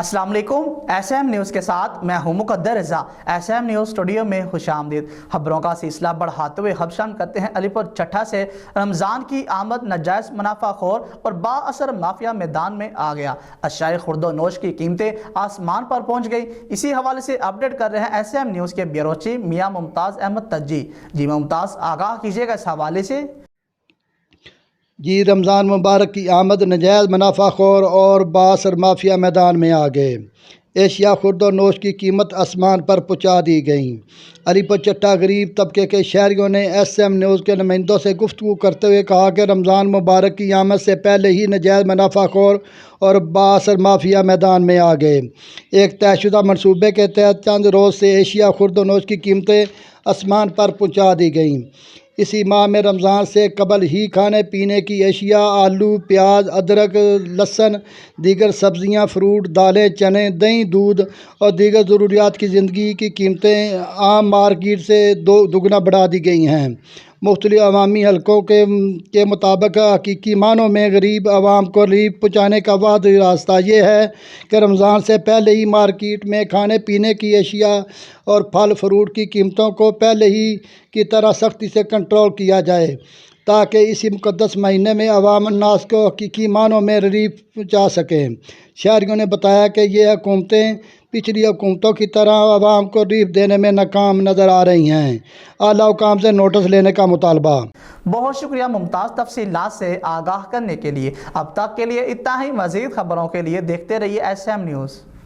السلام علیکم، S M news کے ساتھ میں ہوں مقدر رضا۔ ایس ایم نیوز اسٹوڈیو میں خوش آمدید۔ خبروں کا سلسلہ بڑھاتے ہوئے خبرشان کرتے ہیں علی پور چٹھا سے۔ رمضان کی آمد ناجائز منافع خور اور با اثر مافیا میدان میں آ گیا۔ اشیاء خورد و نوش کی قیمتیں آسمان پر پہنچ گئی۔ اسی حوالے سے اپڈیٹ کر رہے ہیں ایس ایم نیوز کے بیورو چیف میاں ممتاز احمد تجی۔ جی ممتاز، آگاہ کیجیے گا اس حوالے سے۔ رمضان مبارک کی آمد ناجائز منافع خور اور بااثر مافیا میدان میں آ گئے۔ ایشیا خورد و نوش کی قیمت آسمان پر پہنچا دی گئیں۔ علی پور چٹھا غریب طبقے کے شہریوں نے ایس ایم نیوز کے نمائندوں سے گفتگو کرتے ہوئے کہا کہ رمضان مبارک کی آمد سے پہلے ہی ناجائز منافع خور اور بااثر مافیا میدان میں آ گئے۔ ایک طے شدہ منصوبے کے تحت چند روز سے ایشیا خورد و نوش کی قیمتیں آسمان پر پہنچا دی گئیں۔ اسی ماہ میں رمضان سے قبل ہی کھانے پینے کی اشیاء، آلو، پیاز، ادرک، لہسن، دیگر سبزیاں، فروٹ، دالیں، چنے، دہی، دودھ اور دیگر ضروریات کی زندگی کی قیمتیں عام مارکیٹ سے دگنا بڑھا دی گئی ہیں۔ مختلف عوامی حلقوں کے مطابق حقیقی معنوں میں غریب عوام کو ریلیف پہنچانے کا واحد راستہ یہ ہے کہ رمضان سے پہلے ہی مارکیٹ میں کھانے پینے کی اشیاء اور پھل فروٹ کی قیمتوں کو پہلے ہی کی طرح سختی سے کنٹرول کیا جائے، تاکہ اسی مقدس مہینے میں عوام الناس کو حقیقی معنوں میں ریلیف پہنچا سکیں۔ شہریوں نے بتایا کہ یہ حکومتیں پچھلی حکومتوں کی طرح عوام کو ریلیف دینے میں ناکام نظر آ رہی ہیں۔ اعلیٰ حکام سے نوٹس لینے کا مطالبہ۔ بہت شکریہ ممتاز تفصیلات سے آگاہ کرنے کے لیے۔ اب تک کے لیے اتنا ہی۔ مزید خبروں کے لیے دیکھتے رہیے ایس ایم نیوز۔